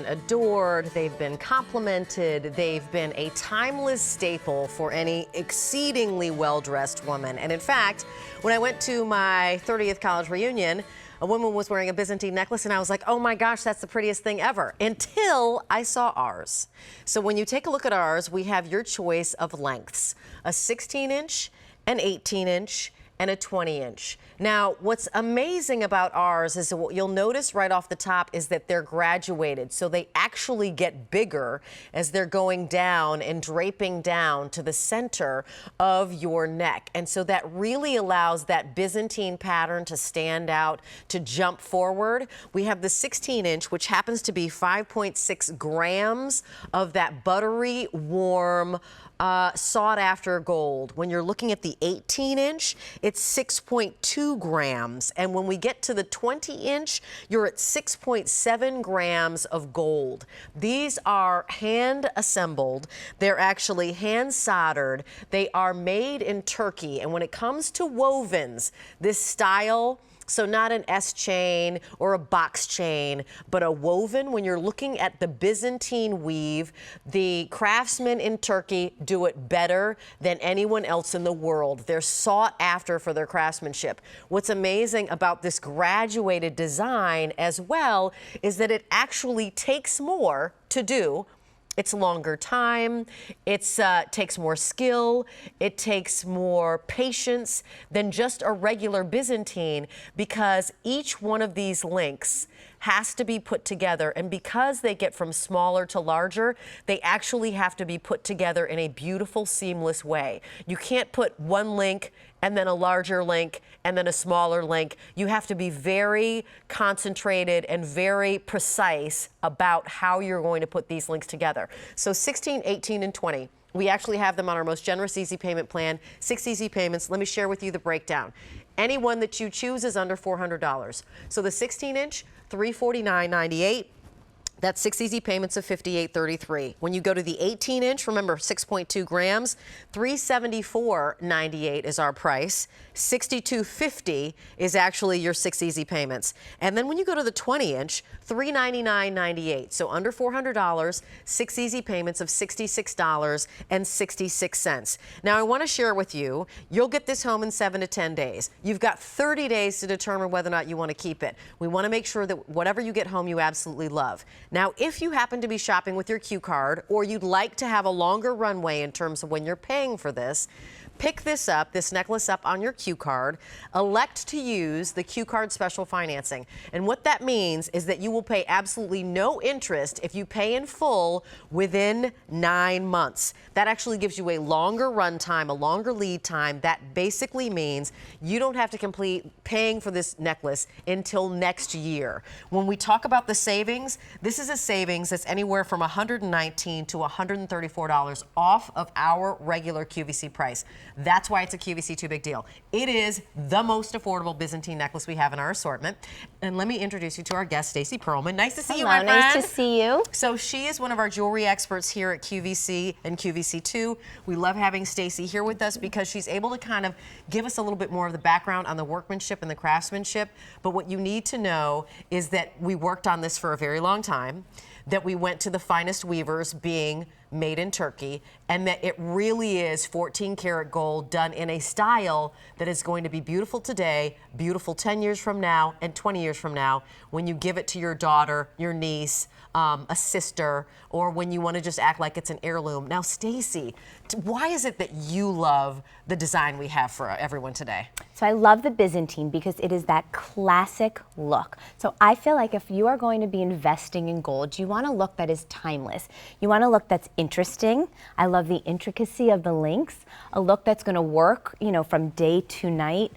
adored, they've been complimented, they've been a timeless staple for any exceedingly well-dressed woman. And in fact, when I went to my 30th college reunion, a woman was wearing a Byzantine necklace and I was like, oh my gosh, that's the prettiest thing ever, until I saw ours. So when you take a look at ours, we have your choice of lengths, a 16-inch, an 18-inch, and a 20-inch. Now, what's amazing about ours is what you'll notice right off the top is that they're graduated. So they actually get bigger as they're going down and draping down to the center of your neck. And so that really allows that Byzantine pattern to stand out, to jump forward. We have the 16-inch, which happens to be 5.6 grams of that buttery, warm, sought after gold. When you're looking at the 18-inch, it's 6.2 grams. And when we get to the 20-inch, you're at 6.7 grams of gold. These are hand assembled. They're actually hand soldered. They are made in Turkey. And when it comes to wovens, this style, so not an S chain or a box chain, but a woven. When you're looking at the Byzantine weave, the craftsmen in Turkey do it better than anyone else in the world. They're sought after for their craftsmanship. What's amazing about this graduated design as well is that it actually takes more to do. It's longer time, it takes more skill, it takes more patience than just a regular Byzantine, because each one of these links has to be put together, and because they get from smaller to larger, they actually have to be put together in a beautiful, seamless way. You can't put one link and then a larger link and then a smaller link. You have to be very concentrated and very precise about how you're going to put these links together. So 16, 18, and 20. We actually have them on our most generous easy payment plan, 6 easy payments. Let me share with you the breakdown. Any one that you choose is under $400. So the 16-inch, $349.98. That's 6 easy payments of $58.33. When you go to the 18-inch, remember 6.2 grams, $374.98 is our price. $62.50 is actually your 6 easy payments. And then when you go to the 20-inch, $399.98. So under $400, 6 easy payments of $66.66. Now I want to share with you, you'll get this home in 7 to 10 days. You've got 30 days to determine whether or not you want to keep it. We want to make sure that whatever you get home, you absolutely love. Now, if you happen to be shopping with your Q card, or you'd like to have a longer runway in terms of when you're paying for this, pick this up, this necklace up on your Q card, elect to use the Q card special financing. And what that means is that you will pay absolutely no interest if you pay in full within 9 months. That actually gives you a longer run time, a longer lead time. That basically means you don't have to complete paying for this necklace until next year. When we talk about the savings, this is a savings that's anywhere from $119 to $134 off of our regular QVC price. That's why it's a QVC Too Big Deal. It is the most affordable Byzantine necklace we have in our assortment. And let me introduce you to our guest, Stacey Perlman. Nice to see you, my friend. Nice to see you. So she is one of our jewelry experts here at QVC and QVC2. We love having Stacey here with us because she's able to kind of give us a little bit more of the background on the workmanship and the craftsmanship. But what you need to know is that we worked on this for a very long time, that we went to the finest weavers, being made in Turkey, and that it really is 14 karat gold done in a style that is going to be beautiful today, beautiful 10 years from now, and 20 years from now when you give it to your daughter, your niece, a sister, or when you want to just act like it's an heirloom. Now, Stacey, why is it that you love the design we have for everyone today? So I love the Byzantine because it is that classic look. So I feel like if you are going to be investing in gold, you want a look that is timeless. You want a look that's interesting. I love the intricacy of the links, a look that's going to work, you know, from day to night,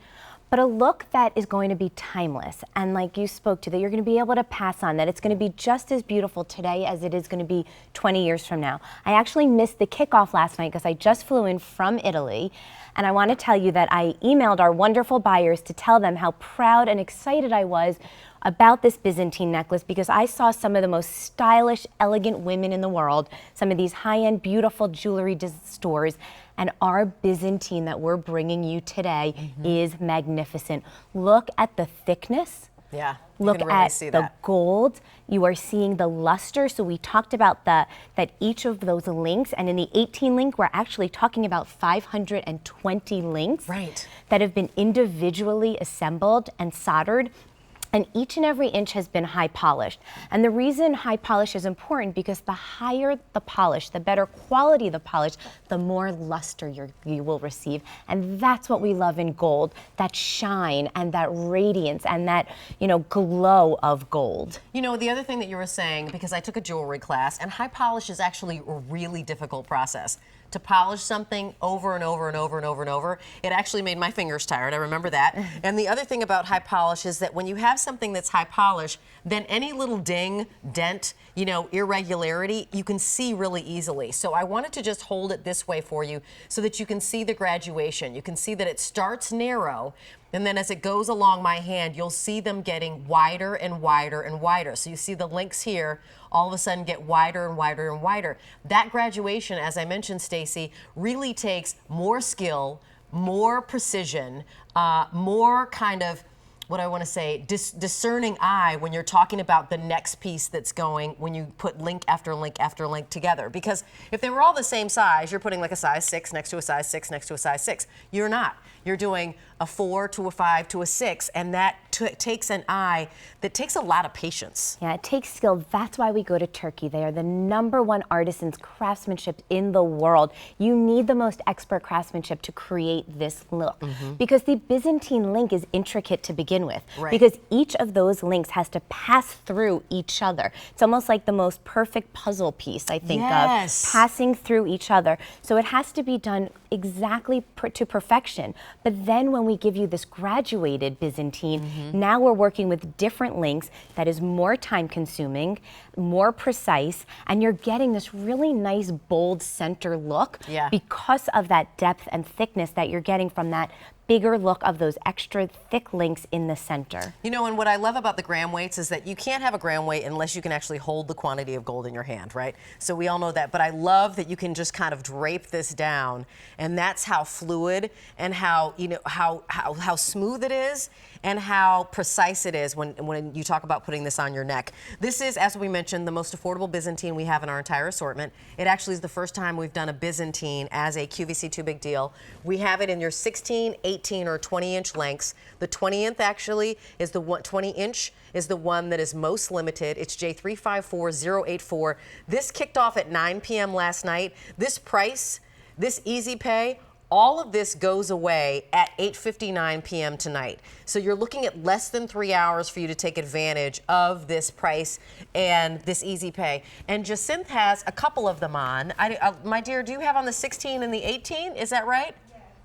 but a look that is going to be timeless. And like you spoke to, that you're going to be able to pass on, that it's going to be just as beautiful today as it is going to be 20 years from now. I actually missed the kickoff last night because I just flew in from Italy. And I want to tell you that I emailed our wonderful buyers to tell them how proud and excited I was about this Byzantine necklace, because I saw some of the most stylish, elegant women in the world, some of these high-end, beautiful jewelry stores, and our Byzantine that we're bringing you today is magnificent. Look at the thickness Yeah, you Look can really at see the that. gold. You are seeing the luster. So we talked about that each of those links, and in the 18 link, we're actually talking about 520 links Right. that have been individually assembled and soldered. And each and every inch has been high polished. And the reason high polish is important because the higher the polish, the better quality the polish, the more luster you will receive. And that's what we love in gold, that shine and that radiance and that, glow of gold. You know, the other thing that you were saying, because I took a jewelry class, and high polish is actually a really difficult process. To polish something over and over and over and over and over, it actually made my fingers tired. I remember that. And the other thing about high polish is that when you have something that's high polish, then any little ding, dent, irregularity, you can see really easily. So I wanted to just hold it this way for you so that you can see the graduation. You can see that it starts narrow, and then as it goes along my hand, you'll see them getting wider and wider and wider. So you see the links here all of a sudden get wider and wider and wider. That graduation, as I mentioned, Stacy, really takes more skill, more precision, more kind of, what I want to say, discerning eye when you're talking about the next piece that's going, when you put link after link after link together. Because if they were all the same size, you're putting like a size 6 next to a size 6 next to a size 6. You're not. You're doing a 4 to a 5 to a 6, and that takes an eye that takes a lot of patience. Yeah, it takes skill. That's why we go to Turkey. They are the #1 artisans craftsmanship in the world. You need the most expert craftsmanship to create this look, because the Byzantine link is intricate to begin with, Right. because each of those links has to pass through each other. It's almost like the most perfect puzzle piece, I think, Yes. of passing through each other. So it has to be done exactly to perfection. But then when we give you this graduated Byzantine, now we're working with different links that is more time consuming, more precise, and you're getting this really nice bold center look Yeah. because of that depth and thickness that you're getting from that bigger look of those extra thick links in the center. You know, and what I love about the gram weights is that you can't have a gram weight unless you can actually hold the quantity of gold in your hand, right? So we all know that, but I love that you can just kind of drape this down, and that's how fluid and how, how smooth it is and how precise it is when you talk about putting this on your neck. This is, as we mentioned, the most affordable Byzantine we have in our entire assortment. It actually is the first time we've done a Byzantine as a QVC Too Big Deal. We have it in your 16, 18, or 20-inch lengths. The 20th actually is the 20-inch is the one that is most limited. It's J354084. This kicked off at 9 p.m. last night. This price, this easy pay, all of this goes away at 8:59 p.m. tonight. So you're looking at less than 3 hours for you to take advantage of this price and this easy pay. And Jacinth has a couple of them on. My dear, do you have on the 16 and the 18? Is that right?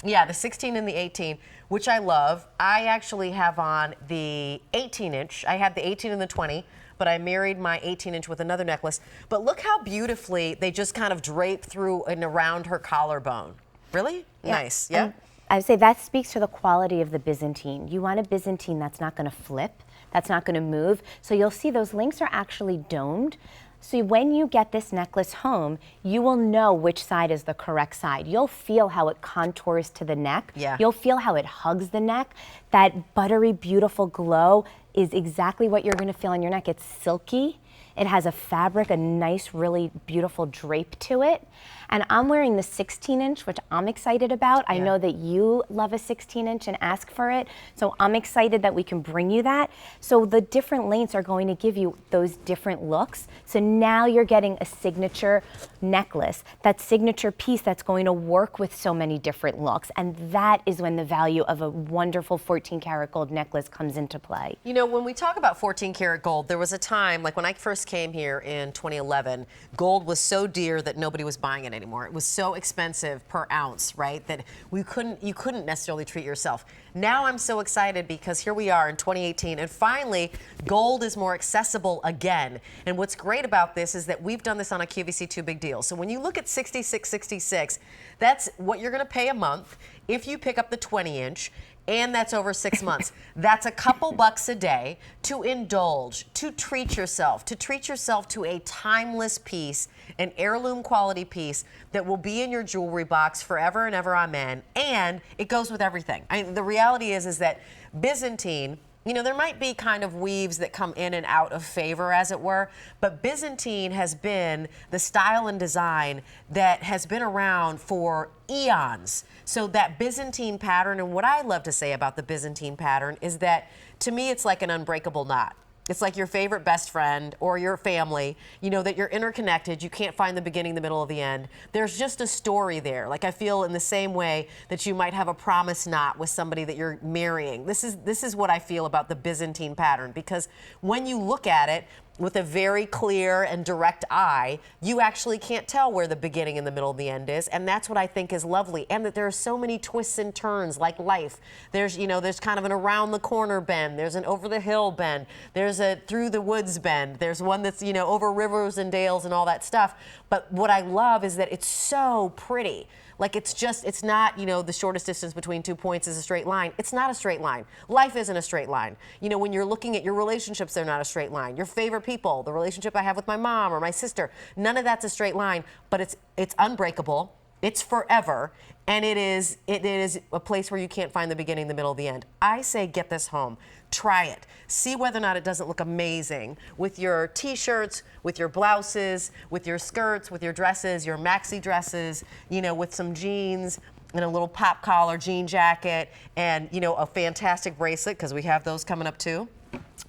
Yeah, the 16 and the 18, which I love. I actually have on the 18-inch. I had the 18 and the 20, but I married my 18-inch with another necklace. But look how beautifully they just kind of drape through and around her collarbone. Really? Yeah. Nice. Yeah. I would say that speaks to the quality of the Byzantine. You want a Byzantine that's not going to flip, that's not going to move. So you'll see those links are actually domed. So when you get this necklace home, you will know which side is the correct side. You'll feel how it contours to the neck. Yeah. You'll feel how it hugs the neck. That buttery, beautiful glow is exactly what you're going to feel on your neck. It's silky. It has a fabric, a nice, really beautiful drape to it. And I'm wearing the 16-inch, which I'm excited about. I know that you love a 16-inch and ask for it. So I'm excited that we can bring you that. So the different lanes are going to give you those different looks. So now you're getting a signature necklace, that signature piece that's going to work with so many different looks. And that is when the value of a wonderful 14-karat gold necklace comes into play. You know, when we talk about 14-karat gold, there was a time, like when I first came here in 2011, gold was so dear that nobody was buying it anymore. It was so expensive per ounce, right, that you couldn't necessarily treat yourself. Now I'm so excited because here we are in 2018, and finally, gold is more accessible again. And what's great about this is that we've done this on a QVC Too Big Deal. So when you look at $66.66, that's what you're going to pay a month if you pick up the 20-inch. And that's over 6 months. That's a couple bucks a day to indulge, to treat yourself to a timeless piece, an heirloom quality piece that will be in your jewelry box forever and ever, amen. And it goes with everything. I mean, the reality is that Byzantine You know, there might be kind of weaves that come in and out of favor, as it were, but Byzantine has been the style and design that has been around for eons. So that Byzantine pattern, and what I love to say about the Byzantine pattern is that, to me, it's like an unbreakable knot. It's like your favorite best friend or your family, you know, that you're interconnected. You can't find the beginning, the middle, or the end. There's just a story there. Like, I feel in the same way that you might have a promise knot with somebody that you're marrying. This is what I feel about the Byzantine pattern, because when you look at it with a very clear and direct eye, you actually can't tell where the beginning and the middle and the end is, and that's what I think is lovely. And that there are so many twists and turns, like life. There's, you know, there's kind of an around the corner bend, there's an over the hill bend, there's a through the woods bend, there's one that's, you know, over rivers and dales and all that stuff. But what I love is that it's so pretty. Like, it's not, you know, the shortest distance between 2 points is a straight line. It's not a straight line. Life isn't a straight line. You know, when you're looking at your relationships, they're not a straight line. Your favorite people, the relationship I have with my mom or my sister, none of that's a straight line, but it's unbreakable. It's forever, and it is a place where you can't find the beginning, the middle, the end. I say get this home. Try it. See whether or not it doesn't look amazing with your t-shirts, with your blouses, with your skirts, with your dresses, your maxi dresses, you know, with some jeans and a little pop collar jean jacket and, you know, a fantastic bracelet, because we have those coming up too.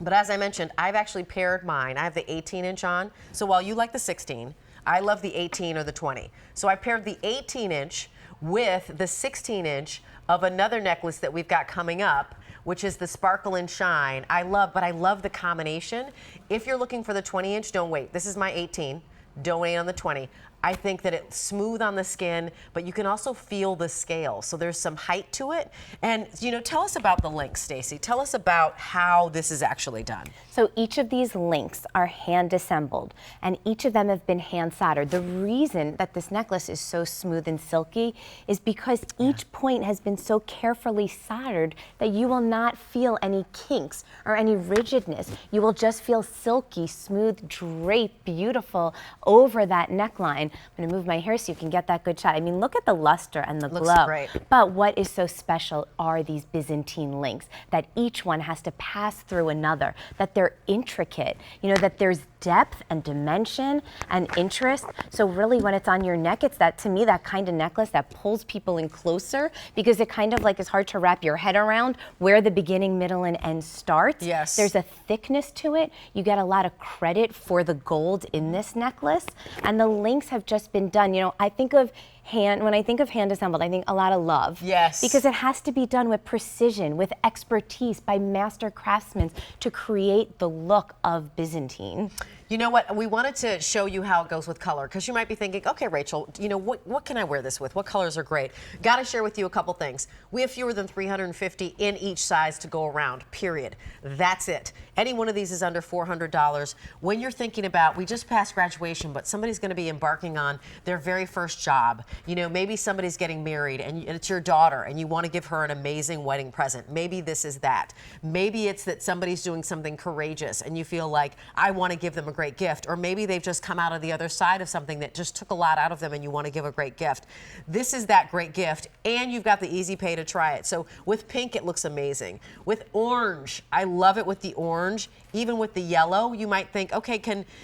But as I mentioned, I've actually paired mine. I have the 18-inch on. So while you like the 16, I love the 18 or the 20. So I paired the 18-inch with the 16-inch of another necklace that we've got coming up, which is the Sparkle and Shine. I love the combination. If you're looking for the 20-inch, don't wait. This is my 18. Don't wait on the 20. I think that it's smooth on the skin, but you can also feel the scale. So there's some height to it. And, you know, tell us about the links, Stacey. Tell us about how this is actually done. So each of these links are hand assembled, and each of them have been hand soldered. The reason that this necklace is so smooth and silky is because each point has been so carefully soldered that you will not feel any kinks or any rigidness. You will just feel silky, smooth, draped, beautiful over that neckline. I'm going to move my hair so you can get that good shot. I mean, look at the luster and the Looks glow. great. But what is so special are these Byzantine links, that each one has to pass through another, that they're intricate, you know, that there's depth and dimension and interest. So really, when it's on your neck, it's that, to me, that kind of necklace that pulls people in closer, because it kind of like is hard to wrap your head around where the beginning, middle, and end starts. Yes. There's a thickness to it. You get a lot of credit for the gold in this necklace, and the links have just been done. You know, when I think of hand assembled, I think a lot of love. Yes. Because it has to be done with precision, with expertise by master craftsmen to create the look of Byzantine. You know what? We wanted to show you how it goes with color, because you might be thinking, okay, Rachel, you know, what can I wear this with? What colors are great? Got to share with you a couple things. We have fewer than 350 in each size to go around, period. That's it. Any one of these is under $400. When you're thinking about, we just passed graduation, but somebody's going to be embarking on their very first job. You know, maybe somebody's getting married and it's your daughter and you want to give her an amazing wedding present. Maybe this is that. Maybe it's that somebody's doing something courageous and you feel like, I want to give them a great gift. Or maybe they've just come out of the other side of something that just took a lot out of them and you want to give a great gift. This is that great gift, and you've got the easy pay to try it. So with pink, it looks amazing. With orange, I love it with the orange. Even with the yellow, you might think, okay,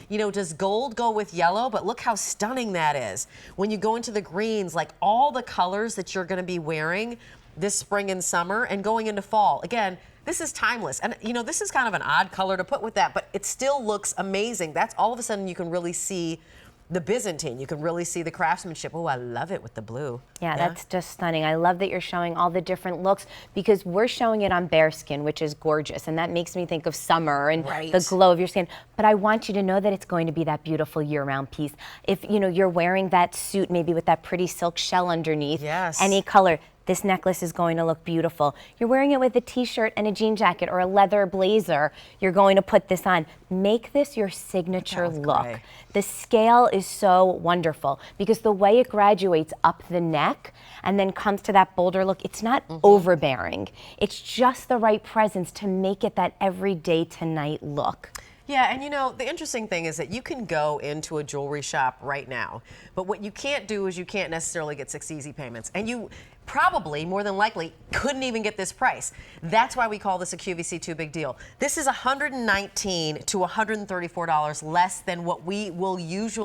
does gold go with yellow? But look how stunning that is. When you go into the greens, like all the colors that you're going to be wearing this spring and summer and going into fall. Again, this is timeless. And, you know, this is kind of an odd color to put with that, but it still looks amazing. That's all of a sudden you can really see the Byzantine. You can really see the craftsmanship. Oh, I love it with the blue. Yeah, that's just stunning. I love that you're showing all the different looks, because we're showing it on bare skin, which is gorgeous. And that makes me think of summer and the glow of your skin. But I want you to know that it's going to be that beautiful year-round piece. If, you know, you're wearing that suit, maybe with that pretty silk shell underneath, any color, this necklace is going to look beautiful. You're wearing it with a t-shirt and a jean jacket or a leather blazer, you're going to put this on. Make this your signature look. Great. The scale is so wonderful because the way it graduates up the neck and then comes to that bolder look, it's not overbearing. It's just the right presence to make it that everyday tonight look. Yeah, and you know, the interesting thing is that you can go into a jewelry shop right now, but what you can't do is you can't necessarily get 6 easy payments. And probably, more than likely, couldn't even get this price. That's why we call this a QVC too big deal. This is $119 to $134 less than what we will usually